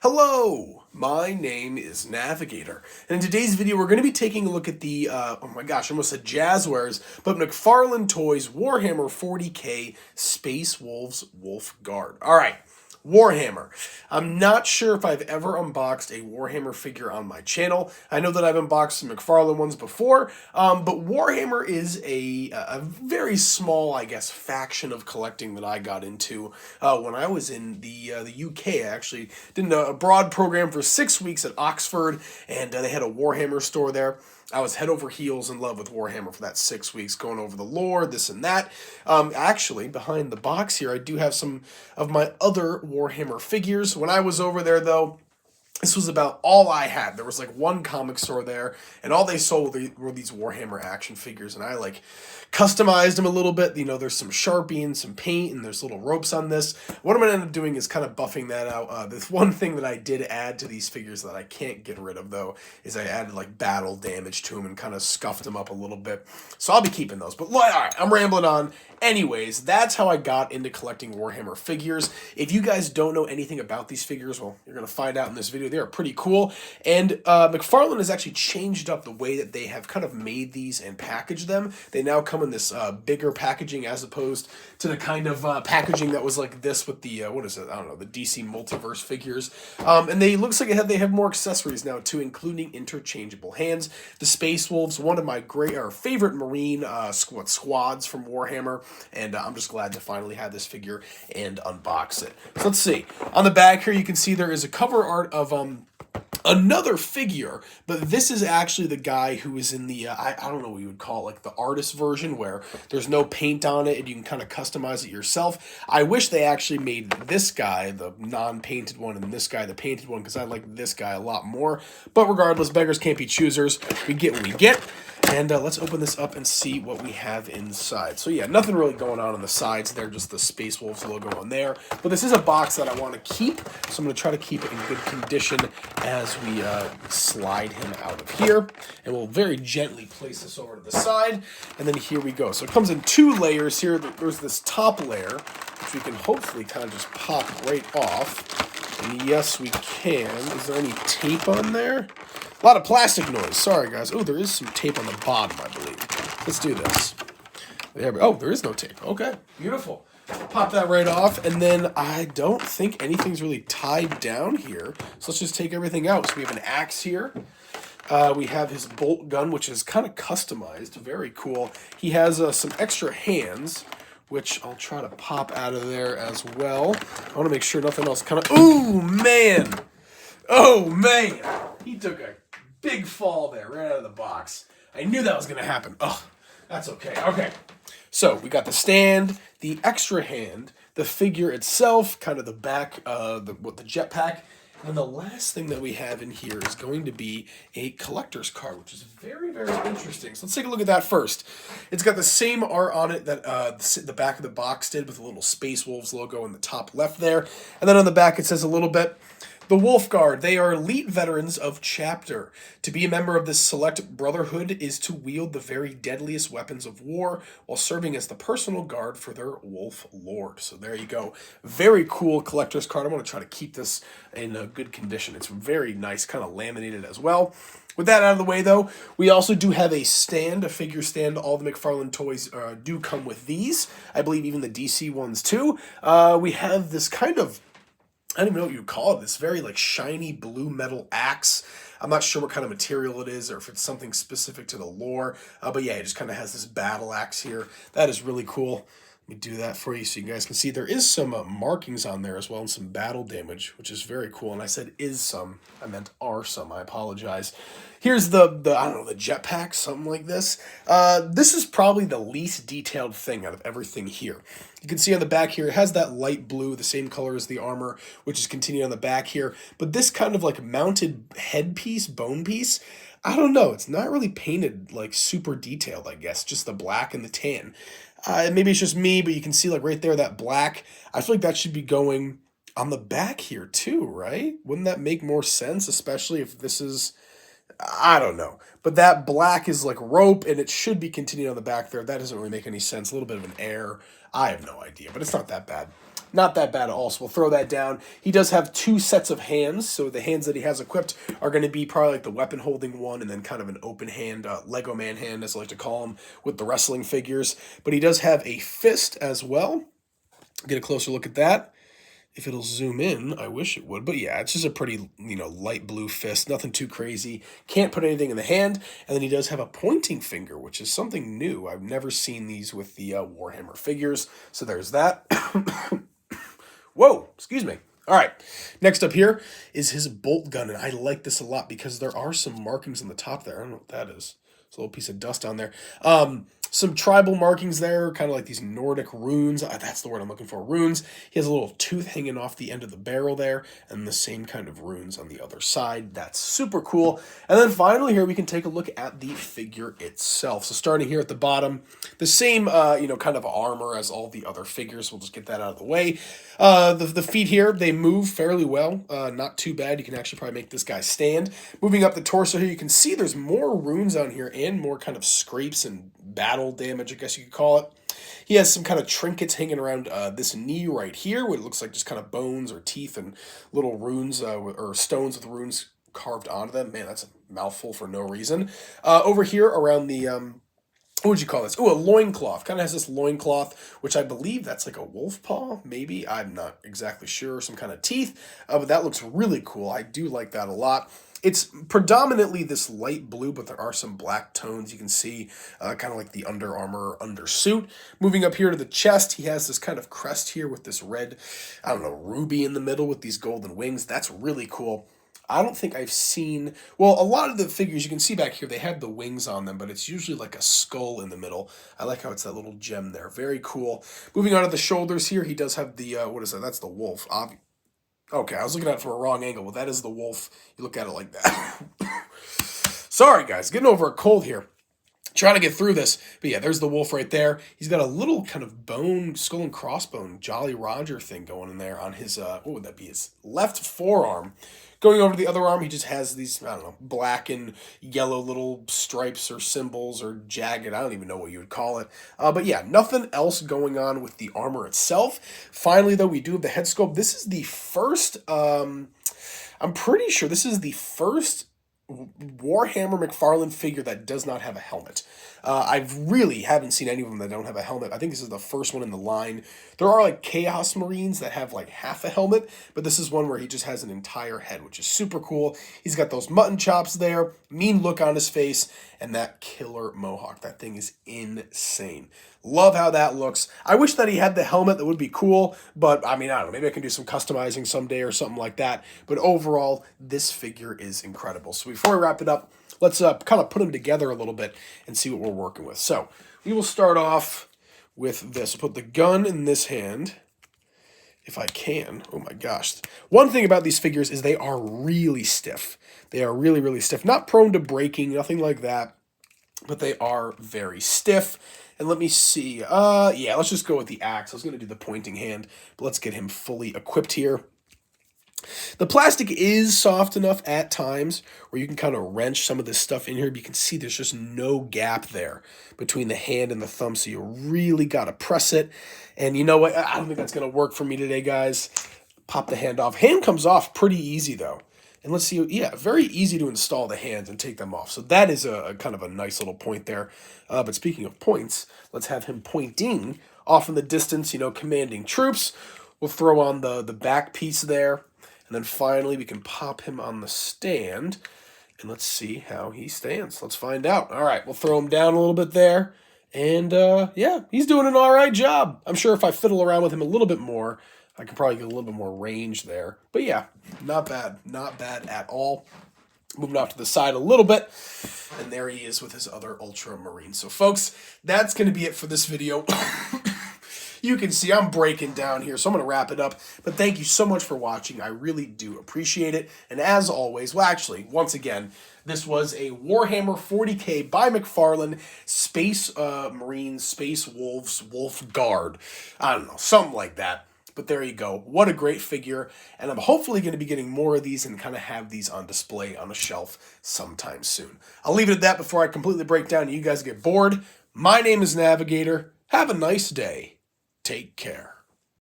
Hello, my name is Navigator, and in today's video we're going to be taking a look at the, oh my gosh, I almost said Jazzwares, but McFarlane Toys Warhammer 40k Space Wolves Wolf Guard. Alright, Warhammer. I'm not sure if I've ever unboxed a Warhammer figure on my channel. I know that I've unboxed some McFarlane ones before, but Warhammer is a very small, I guess, faction of collecting that I got into when I was in the UK. I actually did a abroad program for 6 weeks at Oxford, and they had a Warhammer store there. I was head over heels in love with Warhammer for that 6 weeks, going over the lore, this and that. Actually, behind the box here, I do have some of my other Warhammer figures. When I was over there, though, this was about all I had. There was like one comic store there, and all they sold were these Warhammer action figures, and I like customized them a little bit. You know, there's some Sharpie and some paint, and there's little ropes on this. What I'm going to end up doing is kind of buffing that out. This one thing that I did add to these figures that I can't get rid of, though, is I added like battle damage to them and kind of scuffed them up a little bit. So I'll be keeping those. But all right, I'm rambling on. Anyways, that's how I got into collecting Warhammer figures. If you guys don't know anything about these figures, well, you're going to find out in this video. They are pretty cool. And McFarlane has actually changed up the way that they have kind of made these and packaged them. They now come in this bigger packaging as opposed to the kind of packaging that was like this with the, what is it? I don't know, the DC Multiverse figures. And they looks like they have more accessories now too, including interchangeable hands. The Space Wolves, one of my favorite Marine squads from Warhammer. And I'm just glad to finally have this figure and unbox it. So let's see. On the back here, you can see there is a cover art of another figure, but this is actually the guy who is in the, I don't know what you would call it, like the artist version where there's no paint on it and you can kind of customize it yourself. I wish they actually made this guy the non-painted one and this guy the painted one because I like this guy a lot more. But regardless, beggars can't be choosers. We get what we get. And let's open this up and see what we have inside. So yeah, nothing really going on the sides there, just the Space Wolves logo on there. But this is a box that I want to keep, so I'm going to try to keep it in good condition as we slide him out of here. And we'll very gently place this over to the side, and then here we go. So it comes in two layers here. There's this top layer, which we can hopefully kind of just pop right off. And yes, we can. Is there any tape on there? A lot of plastic noise. Sorry, guys. Oh, there is some tape on the bottom, I believe. Let's do this. There we go. Oh, there is no tape. Okay, beautiful. Pop that right off, and then I don't think anything's really tied down here. So let's just take everything out. So we have an axe here. We have his bolt gun, which is kind of customized. Very cool. He has some extra hands, which I'll try to pop out of there as well. I want to make sure nothing else kind of... Ooh, man! Oh, man! He took a big fall there right out of the box. I knew that was going to happen. Oh, that's okay. Okay. So we got the stand, the extra hand, the figure itself, kind of the back, the jetpack. And the last thing that we have in here is going to be a collector's card, which is very, very interesting. So let's take a look at that first. It's got the same art on it that the back of the box did, with a little Space Wolves logo in the top left there. And then on the back it says a little bit, the Wolf Guard, they are elite veterans of Chapter. To be a member of this select brotherhood is to wield the very deadliest weapons of war while serving as the personal guard for their Wolf Lord. So there you go. Very cool collector's card. I want to try to keep this in a good condition. It's very nice, kind of laminated as well. With that out of the way, though, we also do have a stand, a figure stand. All the McFarlane toys do come with these. I believe even the DC ones, too. We have this kind of... I don't even know what you call it. This very like shiny blue metal axe. I'm not sure what kind of material it is or if it's something specific to the lore. But yeah, it just kind of has this battle axe here. That is really cool. Let me do that for you so you guys can see. There is some markings on there as well and some battle damage, which is very cool. And I said is some. I meant are some. I apologize. Here's the I don't know, the jetpack, something like this. This is probably the least detailed thing out of everything here. You can see on the back here, it has that light blue, the same color as the armor, which is continued on the back here. But this kind of like mounted headpiece, bone piece, I don't know. It's not really painted like super detailed, I guess. Just the black and the tan. Maybe it's just me, but you can see like right there, that black. I feel like that should be going on the back here too, right? Wouldn't that make more sense, especially if this is... I don't know. But that black is like rope, and it should be continued on the back there. That doesn't really make any sense. A little bit of an error. I have no idea, but it's not that bad. not that bad at all, so we'll throw that down. He does have 2 sets of hands, so the hands that he has equipped are going to be probably like the weapon-holding one and then kind of an open hand, Lego man hand, as I like to call him, with the wrestling figures. But he does have a fist as well. Get a closer look at that. If it'll zoom in, I wish it would. But yeah, it's just a pretty, light blue fist. Nothing too crazy. Can't put anything in the hand. And then he does have a pointing finger, which is something new. I've never seen these with the Warhammer figures. So there's that. Whoa, excuse me. All right, next up here is his bolt gun. And I like this a lot because there are some markings on the top there. I don't know what that is. It's a little piece of dust on there. Some tribal markings there, kind of like these Nordic runes. That's the word I'm looking for, runes. He has a little tooth hanging off the end of the barrel there, and the same kind of runes on the other side. That's super cool. And then finally here, we can take a look at the figure itself. So starting here at the bottom, the same, kind of armor as all the other figures. We'll just get that out of the way. The feet here, they move fairly well. Not too bad. You can actually probably make this guy stand. Moving up the torso here, you can see there's more runes on here and more kind of scrapes and battle damage, I guess you could call it. He has some kind of trinkets hanging around this knee right here, what it looks like just kind of bones or teeth and little runes or stones with runes carved onto them. Man, that's a mouthful for no reason. Over here around the what would you call this? Oh, a loincloth. Kind of has this loincloth, which I believe that's like a wolf paw, maybe. I'm not exactly sure. Some kind of teeth. But that looks really cool. I do like that a lot. It's predominantly this light blue, but there are some black tones. You can see kind of like the Under Armour undersuit. Moving up here to the chest, he has this kind of crest here with this red, ruby in the middle with these golden wings. That's really cool. I don't think I've seen... Well, a lot of the figures you can see back here, they have the wings on them, but it's usually like a skull in the middle. I like how it's that little gem there. Very cool. Moving on to the shoulders here, he does have the... what is that? That's the wolf. Okay, I was looking at it from a wrong angle. Well, that is the wolf. You look at it like that. Sorry, guys. Getting over a cold here. Trying to get through this. But yeah, there's the wolf right there. He's got a little kind of bone, skull and crossbone, Jolly Roger thing going in there on his, what would that be? His left forearm. Going over to the other arm, he just has these, black and yellow little stripes or symbols or jagged. I don't even know what you would call it. But yeah, nothing else going on with the armor itself. Finally, though, we do have the head sculpt. This is the first, I'm pretty sure this is the first Warhammer McFarlane figure that does not have a helmet. I really haven't seen any of them that don't have a helmet. I think this is the first one in the line. There are like Chaos Marines that have like half a helmet, but this is one where he just has an entire head, which is super cool. He's got those mutton chops there, mean look on his face, and that killer mohawk. That thing is insane. Love how that looks. I wish that he had the helmet. That would be cool, but I don't know. Maybe I can do some customizing someday or something like that. But overall, this figure is incredible. So before we wrap it up, let's kind of put them together a little bit and see what we're working with. So we will start off with this. I'll put the gun in this hand, if I can. Oh my gosh. One thing about these figures is they are really stiff. They are really, really stiff. Not prone to breaking, nothing like that, but they are very stiff. And let me see. Yeah, let's just go with the axe. I was going to do the pointing hand, but let's get him fully equipped here. The plastic is soft enough at times where you can kind of wrench some of this stuff in here, but you can see there's just no gap there between the hand and the thumb, so you really got to press it. And you know what? I don't think that's going to work for me today, guys. Pop the hand off. Hand comes off pretty easy, though. And let's see, yeah, very easy to install the hands and take them off. So that is a kind of a nice little point there. But speaking of points, let's have him pointing off in the distance, commanding troops. We'll throw on the back piece there. And then finally, we can pop him on the stand. And let's see how he stands. Let's find out. All right, we'll throw him down a little bit there. And yeah, he's doing an all right job. I'm sure if I fiddle around with him a little bit more, I can probably get a little bit more range there. But yeah, not bad. Not bad at all. Moving off to the side a little bit. And there he is with his other Ultramarine. So folks, that's going to be it for this video. You can see I'm breaking down here, so I'm going to wrap it up. But thank you so much for watching. I really do appreciate it. And as always, well, actually, once again, this was a Warhammer 40K by McFarlane Space Marines, Space Wolves, Wolf Guard. I don't know, something like that. But there you go. What a great figure. And I'm hopefully going to be getting more of these and kind of have these on display on a shelf sometime soon. I'll leave it at that before I completely break down and you guys get bored. My name is Navigator. Have a nice day. Take care.